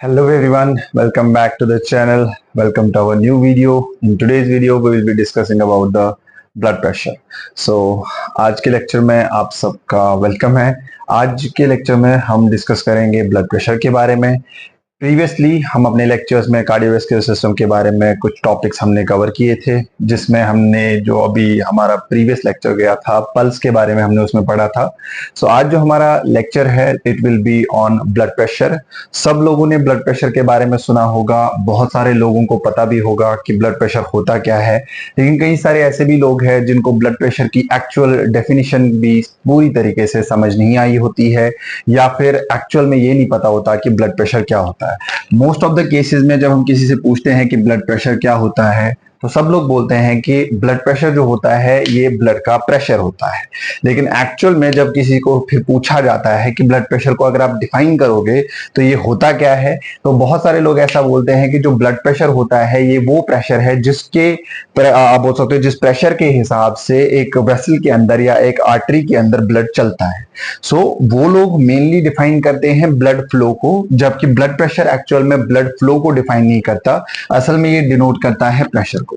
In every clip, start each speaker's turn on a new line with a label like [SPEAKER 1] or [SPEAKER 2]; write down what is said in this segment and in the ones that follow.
[SPEAKER 1] Hello everyone, welcome back to the channel. Welcome to our new video. In today's video, we will be discussing about the blood pressure. So आज के lecture में आप सबका welcome है। आज के lecture में हम डिस्कस करेंगे ब्लड प्रेशर के बारे में। प्रीवियसली हम अपने लेक्चर्स में कार्डियोवैस्कुलर सिस्टम के बारे में कुछ टॉपिक्स हमने कवर किए थे, जिसमें हमने जो अभी हमारा प्रीवियस लेक्चर गया था पल्स के बारे में हमने उसमें पढ़ा था। सो आज जो हमारा लेक्चर है it will be on blood pressure. सब लोगों ने ब्लड प्रेशर के बारे में सुना होगा, बहुत सारे लोगों को पता भी होगा कि ब्लड प्रेशर होता क्या है, लेकिन कई सारे ऐसे भी लोग हैं जिनको ब्लड प्रेशर की एक्चुअल डेफिनेशन भी पूरी तरीके से समझ नहीं आई होती है, या फिर एक्चुअल में ये नहीं पता होता कि ब्लड प्रेशर क्या होता है। मोस्ट ऑफ द केसेस में जब हम किसी से पूछते हैं कि ब्लड प्रेशर क्या होता है, तो सब लोग बोलते हैं कि ब्लड प्रेशर जो होता है ये ब्लड का प्रेशर होता है। लेकिन एक्चुअल में जब किसी को फिर पूछा जाता है कि ब्लड प्रेशर को अगर आप डिफाइन करोगे तो ये होता क्या है, तो बहुत सारे लोग ऐसा बोलते हैं कि जो ब्लड प्रेशर होता है ये वो प्रेशर है जिसके आप बोल सकते हो जिस प्रेशर के हिसाब से एक वेसल के अंदर या एक आर्टरी के अंदर ब्लड चलता है। सो वो लोग मेनली डिफाइन करते हैं ब्लड फ्लो को, जबकि ब्लड प्रेशर एक्चुअल में ब्लड फ्लो को डिफाइन नहीं करता, असल में ये डिनोट करता है प्रेशर को।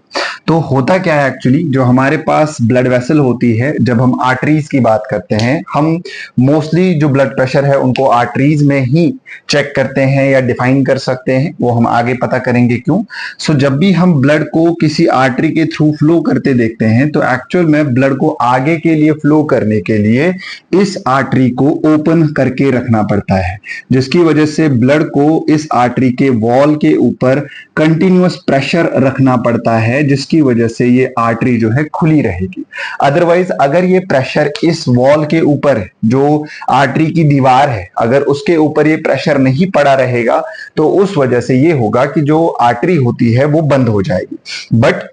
[SPEAKER 1] तो होता क्या है एक्चुअली, जो हमारे पास ब्लड वेसल होती है, जब हम आर्टरीज की बात करते हैं, हम मोस्टली जो ब्लड प्रेशर है उनको आर्टरीज में ही चेक करते हैं या डिफाइन कर सकते हैं, वो हम आगे पता करेंगे क्यों। सो जब भी हम ब्लड को किसी आर्टरी के थ्रू फ्लो करते देखते हैं तो एक्चुअल में ब्लड को आगे के लिए फ्लो करने के लिए इस आर्टरी को ओपन करके रखना पड़ता है, जिसकी वजह से ब्लड को इस आर्टरी के वॉल के ऊपर कंटिन्यूअस प्रेशर रखना पड़ता है, जिसकी वजह से ये आर्टरी जो है खुली रहेगी। अदरवाइज अगर ये प्रेशर इस वॉल के ऊपर जो आर्टरी की दीवार है, अगर उसके ऊपर ये प्रेशर नहीं पड़ा रहेगा तो उस वजह से ये होगा कि जो आर्टरी होती है वो बंद हो जाएगी। बट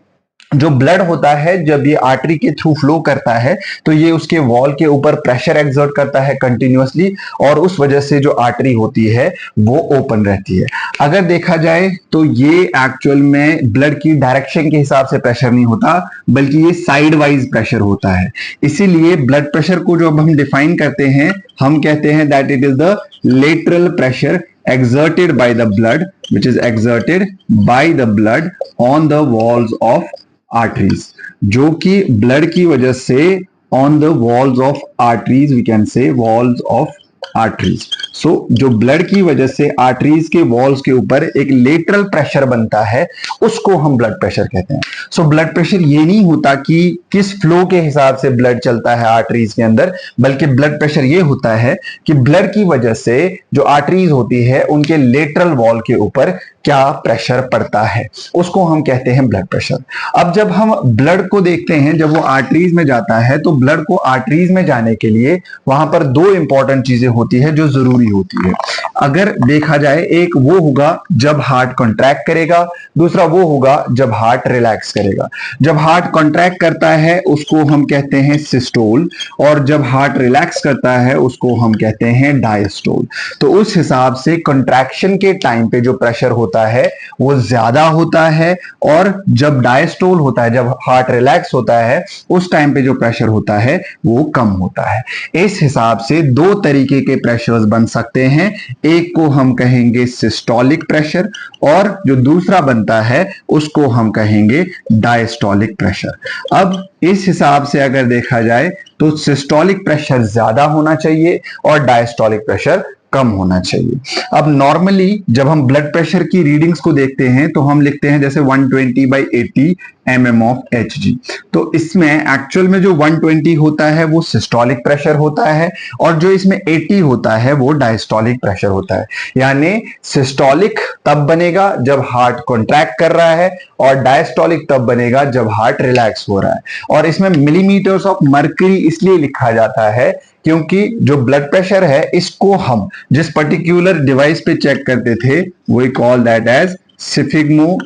[SPEAKER 1] जो ब्लड होता है जब ये आर्टरी के थ्रू फ्लो करता है तो ये उसके वॉल के ऊपर प्रेशर एक्सर्ट करता है कंटिन्यूअसली, और उस वजह से जो आर्टरी होती है वो ओपन रहती है। अगर देखा जाए तो ये एक्चुअल में ब्लड की डायरेक्शन के हिसाब से प्रेशर नहीं होता, बल्कि ये साइड वाइज प्रेशर होता है। इसीलिए ब्लड प्रेशर को जो अब हम डिफाइन करते हैं, हम कहते हैं that it is the lateral pressure exerted by the blood, which is exerted by the blood on the walls of arteries, जो कि ब्लड की वजह से on the walls of arteries, we can say walls of arteries. So जो blood की वजह से arteries के वॉल्स के ऊपर एक लेटरल प्रेशर बनता है, उसको हम ब्लड प्रेशर कहते हैं। सो ब्लड प्रेशर ये नहीं होता कि किस फ्लो के हिसाब से ब्लड चलता है आर्टरीज के अंदर, बल्कि ब्लड प्रेशर ये होता है कि ब्लड की वजह से जो आर्टरीज होती है उनके लेटरल वॉल के ऊपर क्या प्रेशर पड़ता है, उसको हम कहते हैं ब्लड प्रेशर। अब जब हम ब्लड को देखते हैं, जब वो आर्टरीज में जाता है, तो ब्लड को आर्टरीज में जाने के लिए वहां पर दो इंपॉर्टेंट चीजें होती है जो जरूरी होती है। अगर देखा जाए, एक वो होगा जब हार्ट कॉन्ट्रैक्ट करेगा, दूसरा वो होगा जब हार्ट रिलैक्स करेगा। जब हार्ट कॉन्ट्रैक्ट करता है उसको हम कहते हैं सिस्टोल, और जब हार्ट रिलैक्स करता है उसको हम कहते हैं डायस्टोल। तो उस हिसाब से कॉन्ट्रैक्शन के टाइम पे जो प्रेशर होता है वो ज्यादा होता है, और जब डायस्टोल होता है, जब हार्ट रिलैक्स होता है, उस टाइम पे जो प्रेशर होता है वो कम होता है। इस हिसाब से दो तरीके के प्रेशर्स बन सकते हैं, एक को हम कहेंगे सिस्टोलिक प्रेशर, और जो दूसरा बनता है उसको हम कहेंगे डायस्टोलिक प्रेशर। अब इस हिसाब से अगर देखा जाए तो सिस्टोलिक प्रेशर ज्यादा होना चाहिए और डायस्टोलिक प्रेशर कम होना चाहिए। अब नॉर्मली जब हम ब्लड प्रेशर की रीडिंग्स को देखते हैं तो हम लिखते हैं जैसे 120/80 mm of Hg। तो इसमें एक्चुअल में जो 120 होता है वो सिस्टोलिक प्रेशर होता है, और जो इसमें 80 होता है वो डायस्टोलिक प्रेशर होता है। यानी सिस्टोलिक तब बनेगा जब हार्ट कॉन्ट्रैक्ट कर रहा है, और डायस्टोलिक तब बनेगा जब हार्ट रिलैक्स हो रहा है। और इसमें मिलीमीटर्स ऑफ मर्करी इसलिए लिखा जाता है क्योंकि जो ब्लड प्रेशर है इसको हम जिस पर्टिकुलर डिवाइस पे चेक करते थे we call that as sphygmo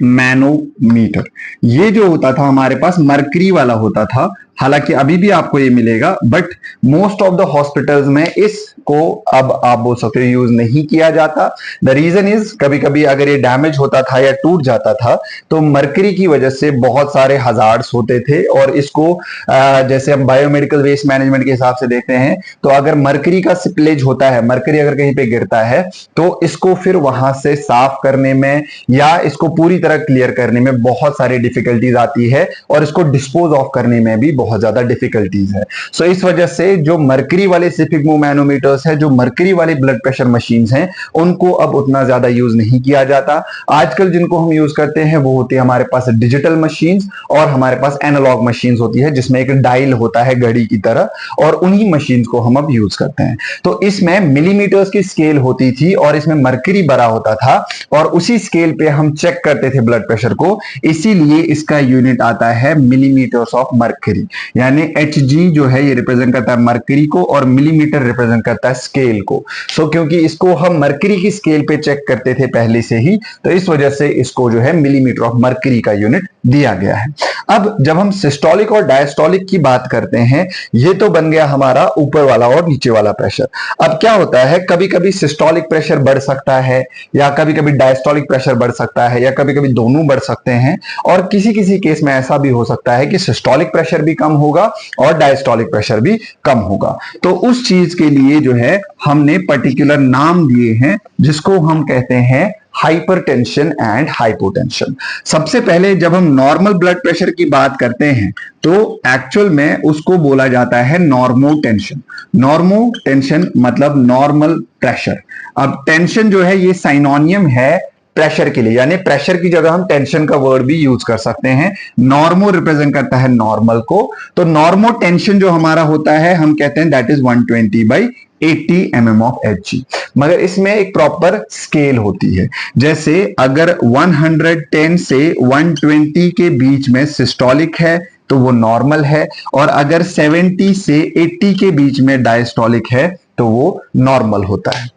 [SPEAKER 1] manometer. ये जो होता था हमारे पास मरकरी वाला होता था, हालांकि अभी भी आपको ये मिलेगा, but most of the hospitals में इसको अब आप बोल सकते हो यूज नहीं किया जाता। द रीजन इज कभी कभी अगर ये डैमेज होता था या टूट जाता था तो मरकरी की वजह से बहुत सारे हजार्ड्स होते थे, और इसको जैसे हम बायोमेडिकल वेस्ट मैनेजमेंट के हिसाब से देखते हैं तो अगर मरकरी का स्पिलेज होता है, मरकरी अगर कहीं पे गिरता है तो इसको फिर वहां से साफ करने में या इसको पूरी तरह क्लियर करने में बहुत सारी डिफिकल्टीज आती है, और इसको डिस्पोज ऑफ करने में भी बहुत ज्यादा डिफिकल्टीज है। सो इस वजह से जो मरकरी वाले सिफिग्मो मैनोमीटर्स है, जो मरकरी वाले ब्लड प्रेशर मशीन्स हैं, उनको अब उतना ज्यादा यूज नहीं किया जाता। आजकल जिनको हम यूज करते हैं वो होती है हमारे पास डिजिटल मशीन्स, और हमारे पास एनालॉग मशीन्स होती है जिसमें एक डायल होता है घड़ी की तरह, और उन्हीं मशीन्स को हम अब यूज करते हैं। तो इसमें मिलीमीटर्स की स्केल होती थी और इसमें मरकरी भरा होता था, और उसी स्केल पे हम चेक करते थे ब्लड प्रेशर को, इसीलिए इसका यूनिट आता है मिलीमीटर्स ऑफ मरकरी। यानी Hg जो है ये रिप्रेजेंट करता है मरकरी को, और मिलीमीटर रिप्रेजेंट करता है स्केल को। सो क्योंकि इसको हम मरकरी की स्केल पे चेक करते थे पहले से ही, तो इस वजह से इसको जो है मिलीमीटर ऑफ मरकरी का यूनिट दिया गया है। अब जब हम सिस्टोलिक और डायस्टोलिक की बात करते हैं, ये तो बन गया हमारा ऊपर वाला और नीचे वाला प्रेशर। अब क्या होता है, कभी कभी सिस्टोलिक प्रेशर बढ़ सकता है, या कभी कभी डायस्टोलिक प्रेशर बढ़ सकता है, या कभी कभी दोनों बढ़ सकते हैं, और किसी किसी केस में ऐसा भी हो सकता है कि सिस्टोलिक प्रेशर भी कम होगा और डायस्टोलिक प्रेशर भी कम होगा। तो उस चीज के लिए जो है हमने पर्टिकुलर नाम दिए हैं जिसको हम कहते हैं हाइपरटेंशन एंड हाइपोटेंशन। सबसे पहले जब हम नॉर्मल ब्लड प्रेशर की बात करते हैं तो एक्चुअल में उसको बोला जाता है नॉर्मोटेंशन। नॉर्मोटेंशन मतलब नॉर्मल प्रेशर। अब टेंशन जो है ये साइनोनियम है प्रेशर के लिए, यानी प्रेशर की जगह हम टेंशन का वर्ड भी यूज कर सकते हैं। नॉर्मो रिप्रेजेंट करता है नॉर्मल को, तो नॉर्मो टेंशन जो हमारा होता है हम कहते हैं that is 120/80 mm of Hg। मगर इसमें एक प्रॉपर स्केल होती है। जैसे अगर 110 से 120 के बीच में सिस्टोलिक है तो वो नॉर्मल है, और अगर 70 से 80 के बीच में डायस्टोलिक है तो वो नॉर्मल होता है।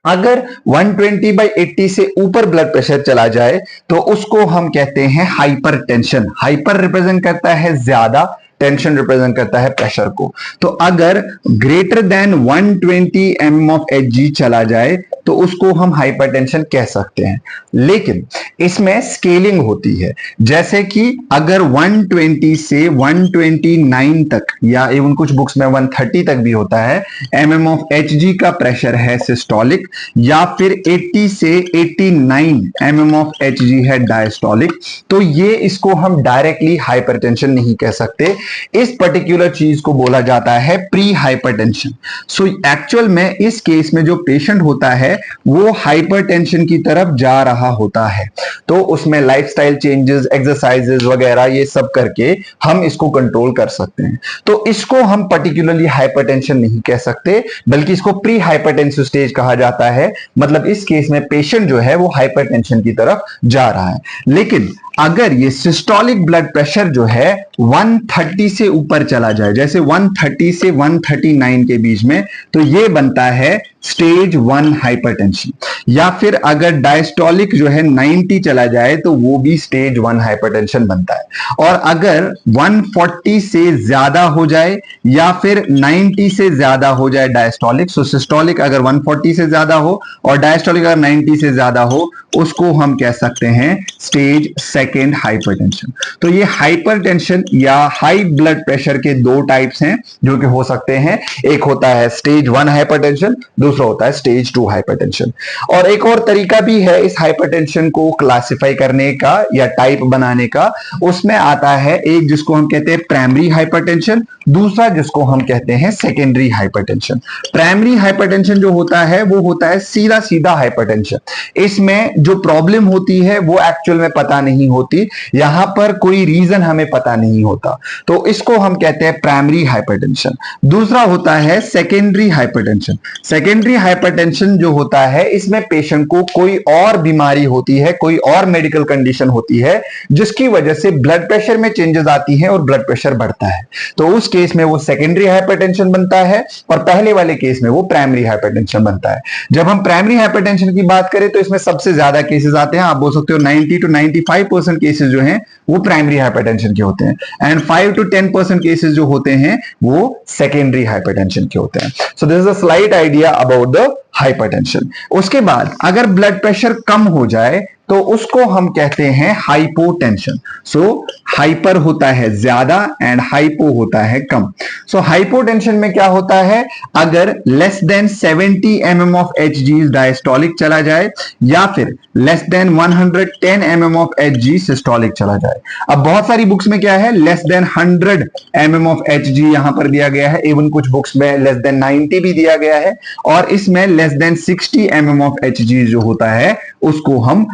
[SPEAKER 1] अगर 120/80 से ऊपर ब्लड प्रेशर चला जाए तो उसको हम कहते हैं हाइपरटेंशन। हाइपर रिप्रेजेंट करता है ज्यादा, टेंशन रिप्रेजेंट करता है प्रेशर को। तो अगर greater than 120 mm of Hg चला जाए तो उसको हम हाइपरटेंशन कह सकते हैं। लेकिन इसमें स्केलिंग होती है, जैसे कि अगर 120 से 129 तक, या इवन कुछ बुक्स में 130 तक भी होता है, mm ऑफ Hg का प्रेशर है सिस्टोलिक, या फिर 80 से 89 mm ऑफ Hg है डायस्टोलिक, तो ये इसको हम डायरेक्टली हाइपरटेंशन नहीं कह सकते। इस पर्टिकुलर चीज को बोला जाता है प्री हाइपरटेंशन। सो एक्चुअल में इस केस में जो पेशेंट होता है वो हाइपरटेंशन की तरफ जा रहा होता है, तो उसमें लाइफस्टाइल चेंजेस, एक्सरसाइजेस वगैरह ये सब करके हम इसको कंट्रोल कर सकते हैं। तो इसको हम पर्टिकुलरली हाइपरटेंशन नहीं कह सकते, बल्कि इसको प्री हाइपरटेंसिव स्टेज कहा जाता है। मतलब इस केस में पेशेंट जो है वो हाइपरटेंशन की तरफ जा रहा है। लेकिन अगर ये सिस्टोलिक ब्लड प्रेशर जो है 130 से ऊपर चला जाए, जैसे 130 से 139 के बीच में, तो ये बनता है स्टेज 1 हाइपरटेंशन। या फिर अगर डायस्टोलिक जो है 90 चला जाए तो वो भी स्टेज 1 हाइपरटेंशन बनता है। और अगर 140 से ज्यादा हो जाए या फिर 90 से ज्यादा हो जाए डायस्टोलिक, सो सिस्टोलिक अगर 140 से ज्यादा हो और डायस्टोलिक अगर 90 से ज्यादा हो, उसको हम कह सकते हैं स्टेज 2 हाइपरटेंशन। तो ये हाइपरटेंशन या हाई ब्लड प्रेशर के दो टाइप्स हैं जो कि हो सकते हैं। एक होता है स्टेज 1 हाइपरटेंशन, दूसरा होता है स्टेज 2 हाइपरटेंशन। और एक और तरीका भी है इस हाइपरटेंशन को क्लासिफाई करने का या टाइप बनाने का। उसमें आता है एक जिसको हम कहते हैं प्राइमरी हाइपरटेंशन, दूसरा जिसको हम कहते हैं सेकेंडरी हाइपरटेंशन। प्राइमरी हाइपरटेंशन जो होता है वो होता है सीधा सीधा हाइपरटेंशन। इसमें जो प्रॉब्लम होती है वो एक्चुअल में पता नहीं होती, यहां पर कोई रीजन हमें पता नहीं होता, तो इसको हम कहते हैं प्राइमरी हाइपरटेंशन। दूसरा होता है सेकेंडरी हाइपरटेंशन। सेकेंडरी हाइपरटेंशन जो होता है इसमें पेशेंट को कोई और बीमारी होती है, कोई और मेडिकल कंडीशन होती है जिसकी वजह से ब्लड प्रेशर में चेंजेस आती हैं और ब्लड प्रेशर बढ़ता है, तो उस केस में वो सेकेंडरी हाइपरटेंशन बनता है, और पहले वाले केस में वो प्राइमरी हाइपरटेंशन बनता है। जब हम प्राइमरी हाइपरटेंशन की बात करें तो इसमें सबसे ज्यादा केसेस आते हैं, आप बोल सकते हो 90 to 95% 20% केसेस जो हैं वो प्राइमरी हाइपरटेंशन के होते हैं एंड 5 to 10% केसेस जो होते हैं वो सेकेंडरी हाइपरटेंशन के होते हैं. So this is a slight idea about the hypertension. उसके बाद अगर ब्लड प्रेशर कम हो जाए तो उसको हम कहते हैं हाइपोटेंशन. सो हाइपर होता है ज्यादा एंड हाइपो होता है कम. सो हाइपोटेंशन में क्या होता है, अगर less than 70 mm of Hg diastolic चला जाए या फिर less than 110 mm of Hg systolic चला जाए. अब बहुत सारी बुक्स में क्या है, less than 100 mm of Hg यहां पर दिया गया है, इवन कुछ बुक्स में लेस देन 90 भी दिया गया है, और इसमें less than 60 mm of Hg जो होता है उसको हम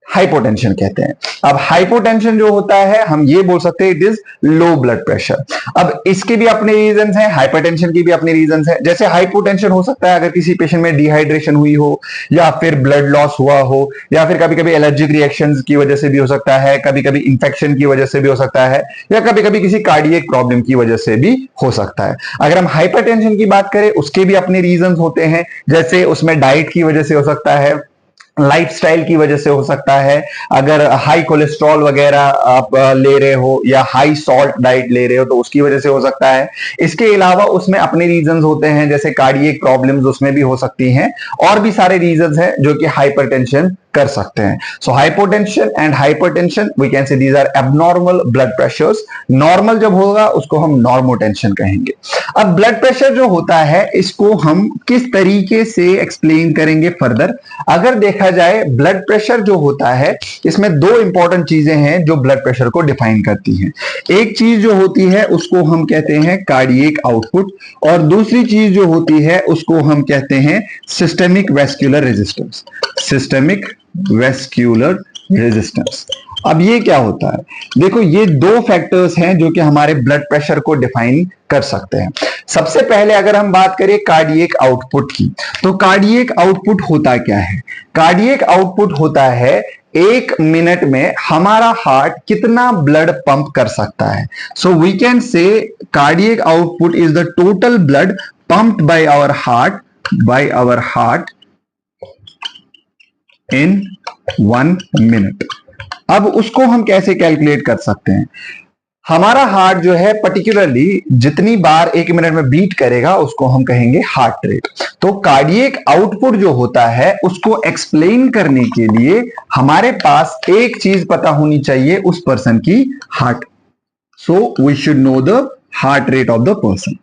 [SPEAKER 1] हाइपोटेंशन कहते हैं. अब हाइपोटेंशन जो होता है हम ये बोल सकते हैं it is low blood pressure. अब इसके भी अपने रीजंस हैं, हाइपरटेंशन की भी अपने रीजंस हैं. जैसे हाइपोटेंशन हो सकता है अगर किसी पेशेंट में डिहाइड्रेशन हुई हो या फिर ब्लड लॉस हुआ हो या फिर कभी कभी एलर्जिक रिएक्शंस की वजह से भी हो सकता है, कभी कभी इंफेक्शन की वजह से भी हो सकता है, या कभी कभी किसी कार्डियक प्रॉब्लम की वजह से भी हो सकता है. अगर हम हाइपरटेंशन की बात करें उसके भी अपने रीजंस होते हैं, जैसे उसमें डाइट की वजह से हो सकता है, लाइफस्टाइल की वजह से हो सकता है, अगर हाई कोलेस्ट्रॉल वगैरह आप ले रहे हो या हाई सॉल्ट डाइट ले रहे हो तो उसकी वजह से हो सकता है. इसके अलावा उसमें अपने रीजंस होते हैं, जैसे कार्डियक प्रॉब्लम्स उसमें भी हो सकती हैं, और भी सारे रीजंस हैं जो कि हाइपरटेंशन कर सकते हैं. So hypotension and hypertension we can say these are abnormal blood pressures. Normal जब होगा उसको हम नॉर्मोटेंशन कहेंगे. अब ब्लड प्रेशर जो होता है इसको हम किस तरीके से एक्सप्लेन करेंगे फर्दर. अगर देखा जाए ब्लड प्रेशर जो होता है इसमें दो इंपॉर्टेंट चीजें हैं जो ब्लड प्रेशर को डिफाइन करती हैं. एक चीज जो होती है उसको हम कहते हैं कार्डियक आउटपुट, और दूसरी चीज जो होती है उसको हम कहते हैं systemic vascular resistance. Systemic vascular resistance. अब ये क्या होता है, देखो ये दो फैक्टर्स हैं जो कि हमारे ब्लड प्रेशर को डिफाइन कर सकते हैं. सबसे पहले अगर हम बात करें कार्डियक आउटपुट की, तो कार्डियक आउटपुट होता क्या है. कार्डियक आउटपुट होता है एक मिनट में हमारा हार्ट कितना ब्लड पंप कर सकता है. So we can say cardiac output is the total blood pumped by our heart in 1 minute. अब उसको हम कैसे कैलकुलेट कर सकते हैं. हमारा हार्ट जो है पर्टिकुलरली जितनी बार एक मिनट में बीट करेगा उसको हम कहेंगे हार्ट रेट. तो कार्डियक आउटपुट जो होता है उसको एक्सप्लेन करने के लिए हमारे पास एक चीज पता होनी चाहिए उस पर्सन की heart. So we should know the heart rate of the person.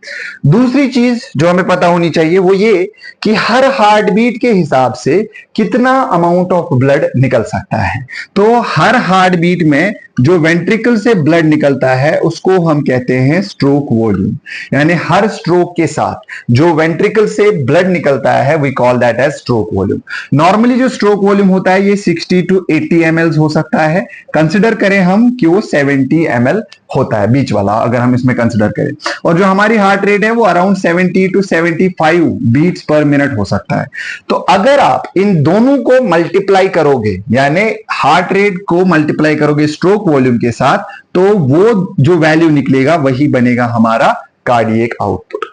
[SPEAKER 1] दूसरी चीज जो हमें पता होनी चाहिए वो ये कि हर हार्ट बीट के हिसाब से कितना अमाउंट ऑफ ब्लड निकल सकता है. तो हर हार्ट बीट में जो वेंट्रिकल से ब्लड निकलता है उसको हम कहते हैं स्ट्रोक वॉल्यूम. यानी हर स्ट्रोक के साथ जो वेंट्रिकल से ब्लड निकलता है we call that as stroke volume. Normally जो स्ट्रोक वॉल्यूम होता है ये 60 to 80 ml हो सकता है. कंसिडर करें हम कि वो 70 ml होता है बीच वाला, अगर हम इसमें कंसिडर करें. और जो हमारी हार्ट रेट है वो around 70 to 75 beats per minute हो सकता है. तो अगर आप इन दोनों को मल्टीप्लाई करोगे, यानी हार्ट रेट को मल्टीप्लाई करोगे स्ट्रोक वॉल्यूम के साथ, तो वो जो वैल्यू निकलेगा वही बनेगा हमारा कार्डियक आउटपुट.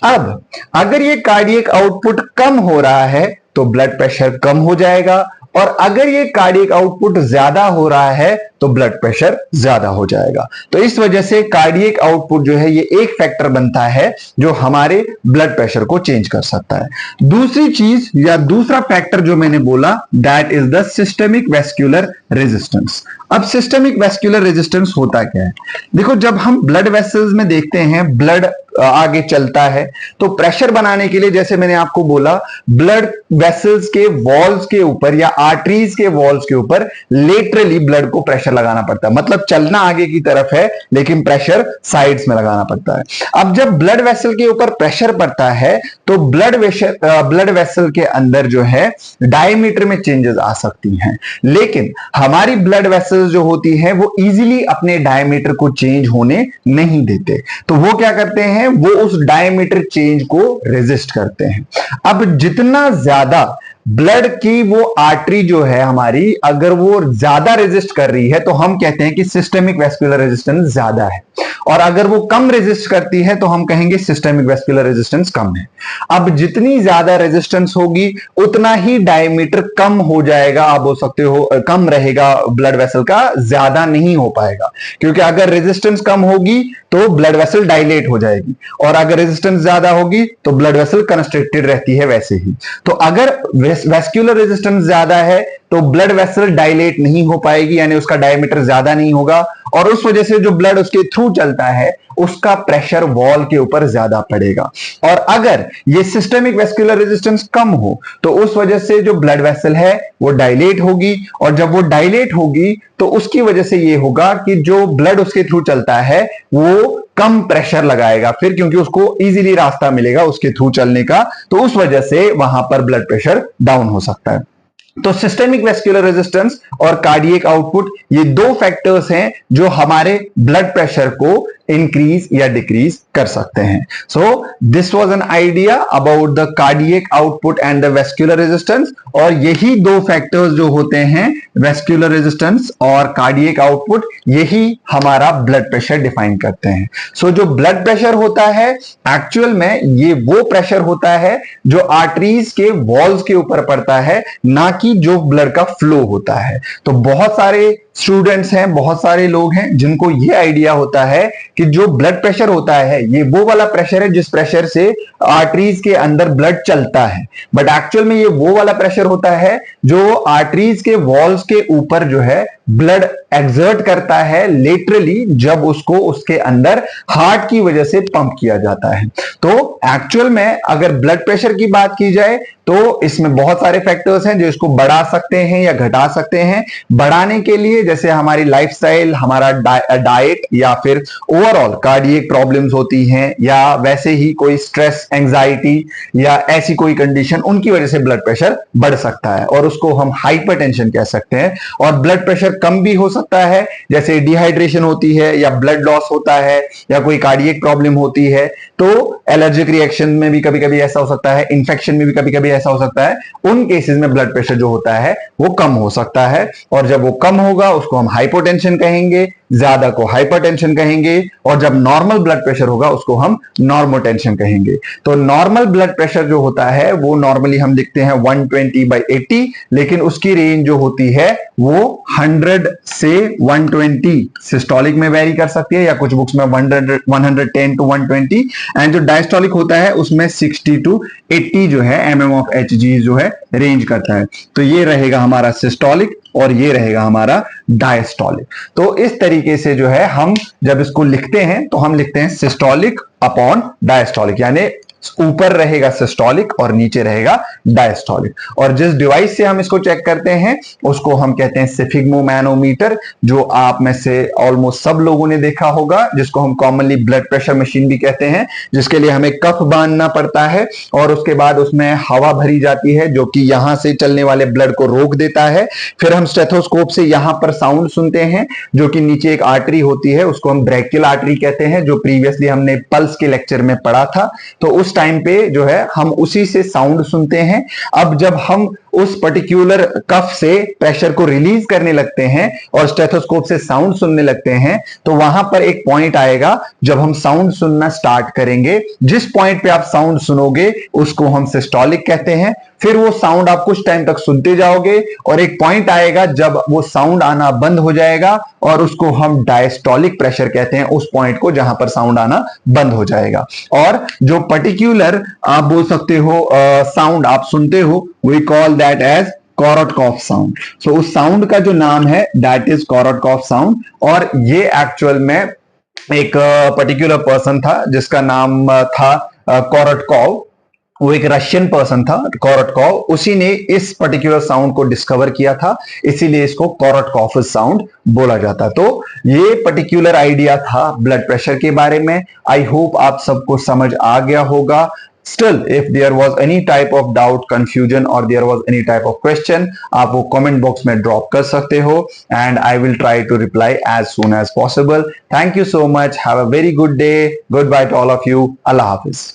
[SPEAKER 1] अब अगर ये कार्डियक आउटपुट कम हो रहा है तो ब्लड प्रेशर कम हो जाएगा, और अगर ये कार्डियक आउटपुट ज्यादा हो रहा है तो ब्लड प्रेशर ज्यादा हो जाएगा. तो इस वजह से कार्डियक आउटपुट जो है ये एक फैक्टर बनता है जो हमारे ब्लड प्रेशर को चेंज कर सकता है. दूसरी चीज या दूसरा फैक्टर जो मैंने बोला that is the systemic vascular resistance. अब सिस्टेमिक वेस्क्यूलर रेजिस्टेंस होता क्या है, देखो जब हम ब्लड वेसल्स में देखते हैं ब्लड आगे चलता है तो प्रेशर बनाने के लिए, जैसे मैंने आपको बोला, ब्लड वेसल्स के वॉल्स के ऊपर या आर्टरीज के वॉल्स के ऊपर लेटरली ब्लड को प्रेशर लगाना पड़ता है. मतलब चलना आगे की तरफ है लेकिन प्रेशर साइड्स में लगाना पड़ता है. अब जब ब्लड वेसल के ऊपर प्रेशर पड़ता है तो ब्लड वेसल के अंदर जो है डायमीटर में चेंजेस आ सकती हैं, लेकिन हमारी ब्लड वेसल्स जो होती हैं वो इजीली अपने डायमीटर को चेंज होने नहीं देते. तो वो क्या करते हैं, वो उस डायमीटर चेंज को रेजिस्ट करते हैं. अब जितना ज्यादा ब्लड की वो आर्टरी जो है हमारी, अगर वो ज्यादा रेजिस्ट कर रही है तो हम कहते हैं कि सिस्टेमिक वेस्कुलर रेजिस्टेंस ज्यादा है, और अगर वो कम रेजिस्ट करती है तो हम कहेंगे सिस्टेमिक वेस्कुलर रेजिस्टेंस कम है। अब जितनी ज्यादा रेजिस्टेंस होगी उतना ही डायमीटर कम हो जाएगा, आप बोल सकते हो कम रहेगा ब्लड वेसल का, ज्यादा नहीं हो पाएगा, क्योंकि अगर रेजिस्टेंस कम होगी तो ब्लड वेसल डायलेट हो जाएगी, और अगर रेजिस्टेंस ज्यादा होगी तो ब्लड वेसल कंस्ट्रिक्टेड रहती है वैसे ही। तो अगर वेस्कुलर रेजिस्टेंस ज्यादा है तो ब्लड वेसल डायलेट नहीं हो पाएगी, यानी उसका डायमीटर ज्यादा नहीं होगा, और उस वजह से जो ब्लड उसके थ्रू चलता है उसका प्रेशर वॉल के ऊपर ज्यादा पड़ेगा। और अगर ये सिस्टेमिक वेस्कुलर रेजिस्टेंस कम हो तो उस वजह से जो ब्लड वेसल है वो डायलेट होगी, और जब वो डायलेट होगी तो उसकी वजह से ये होगा कि जो ब्लड उसके थ्रू चलता है वो कम प्रेशर लगाएगा फिर, क्योंकि उसको इजीली रास्ता मिलेगा उसके थ्रू चलने का, तो उस वजह से वहां पर ब्लड प्रेशर डाउन हो सकता है। तो सिस्टेमिक वेस्कुलर रेजिस्टेंस और कार्डियक आउटपुट, ये दो फैक्टर्स हैं जो हमारे ब्लड प्रेशर को इंक्रीज या डिक्रीज कर सकते हैं। So this was an idea about the cardiac output and the vascular resistance, और यही दो फैक्टर्स जो होते हैं, वेस्कुलर रेजिस्टेंस और कार्डियक आउटपुट, यही हमारा ब्लड प्रेशर डिफाइन करते हैं। सो जो ब्लड प्रेशर होता है एक्चुअल में ये वो प्रेशर होता है जो आर्टरीज के वॉल्स के ऊपर पड़ता है, ना कि जो ब्लड का फ्लो होता है। तो बहुत सारे स्टूडेंट्स हैं, बहुत सारे लोग हैं जिनको ये आइडिया होता है कि जो ब्लड प्रेशर होता है ये वो वाला प्रेशर है जिस प्रेशर से आर्टरीज के अंदर ब्लड चलता है, बट एक्चुअल में ये वो वाला प्रेशर होता है जो आर्टरीज के वॉल्स के ऊपर जो है ब्लड एक्सर्ट करता है लेटरली, जब उसको उसके अंदर हार्ट की वजह से पंप किया जाता है। तो एक्चुअल में अगर ब्लड प्रेशर की बात की जाए तो इसमें बहुत सारे फैक्टर्स हैं जो इसको बढ़ा सकते हैं या घटा सकते हैं। बढ़ाने के लिए जैसे हमारी लाइफस्टाइल, हमारा डाइट, या फिर ओवरऑल कार्डियक प्रॉब्लम्स होती हैं, या वैसे ही कोई स्ट्रेस, एंजाइटी या ऐसी कोई कंडीशन, उनकी वजह से ब्लड प्रेशर बढ़ सकता है और उसको हम हाइपरटेंशन कह सकते हैं। और ब्लड प्रेशर कम भी हो सकता है, जैसे डिहाइड्रेशन होती है या ब्लड लॉस होता है या कोई कार्डियक प्रॉब्लम होती है, तो एलर्जिक रिएक्शन में भी कभी कभी ऐसा हो सकता है, इन्फेक्शन में भी कभी कभी ऐसा हो सकता है। उन केसेस में ब्लड प्रेशर जो होता है वो कम हो सकता है, और जब वो कम होगा उसको हम हाइपोटेंशन कहेंगे, ज्यादा को हाइपरटेंशन कहेंगे, और जब नॉर्मल ब्लड प्रेशर होगा उसको हम नॉर्मोटेंशन कहेंगे। तो नॉर्मल ब्लड प्रेशर जो होता है वो नॉर्मली हम लिखते हैं 120/80, लेकिन उसकी रेंज जो होती है वो 100 से 120 सिस्टोलिक में वेरी कर सकती है, या कुछ बुक्स में 110 to 120, एंड जो डायस्टोलिक होता है उसमें 60 to 80 जो है mm/Hg जो है रेंज करता है। तो ये रहेगा हमारा सिस्टोलिक और ये रहेगा हमारा डायस्टोलिक। तो इस तरीके से जो है हम जब इसको लिखते हैं तो हम लिखते हैं सिस्टोलिक अपॉन डायस्टोलिक, यानी ऊपर रहेगा सिस्टोलिक और नीचे रहेगा डायस्टोलिक। और जिस डिवाइस से हम इसको चेक करते हैं उसको हम कहते हैं स्फिग्मो मैनोमीटर, जो आप में से ऑलमोस्ट सब लोगों ने देखा होगा, जिसको हम कॉमनली ब्लड प्रेशर मशीन भी कहते हैं, जिसके लिए हमें कफ बांधना पड़ता है और उसके बाद उसमें हवा भरी जाती है जो कि यहां से चलने वाले ब्लड को रोक देता है। फिर हम स्टेथोस्कोप से यहां पर साउंड सुनते हैं, जो कि नीचे एक आर्टरी होती है, उसको हम ब्रैकियल आर्टरी कहते हैं, जो प्रीवियसली हमने पल्स के लेक्चर में पढ़ा था। तो उस टाइम पे जो है हम उसी से साउंड सुनते हैं। अब जब हम उस पर्टिकुलर कफ से प्रेशर को रिलीज करने लगते हैं और स्टेथोस्कोप से साउंड सुनने लगते हैं, तो वहां पर एक पॉइंट आएगा जब हम साउंड सुनना स्टार्ट करेंगे। जिस पॉइंट पे आप साउंड सुनोगे उसको हम सिस्टोलिक कहते हैं। फिर वो साउंड आप कुछ टाइम तक सुनते जाओगे और एक पॉइंट आएगा जब वो साउंड आना बंद हो जाएगा और उसको हम डायस्टोलिक प्रेशर कहते हैं, उस पॉइंट को जहां पर साउंड आना बंद हो जाएगा। और जो पर्टिकुलर आप बोल सकते हो साउंड आप सुनते हो, we call that as Korotkoff sound. So उस साउंड का जो नाम है दैट इज कॉरोटकॉफ साउंड। और ये एक्चुअल में एक पर्टिकुलर पर्सन था जिसका नाम था कॉरोटकॉव। वो एक रशियन पर्सन था कॉरोटकॉव, उसी ने इस पर्टिकुलर साउंड को डिस्कवर किया था, इसीलिए इसको कॉरोटकॉफ साउंड बोला जाता। तो ये पर्टिकुलर आइडिया था ब्लड प्रेशर के बारे में। आई होप आप सबको समझ आ गया होगा। Still, if there was any type of doubt, confusion or there was any type of question, आप वो comment box में drop कर सकते हो and I will try to reply as soon as possible. Thank you so much. Have a very good day. Goodbye to all of you. Allah Hafiz.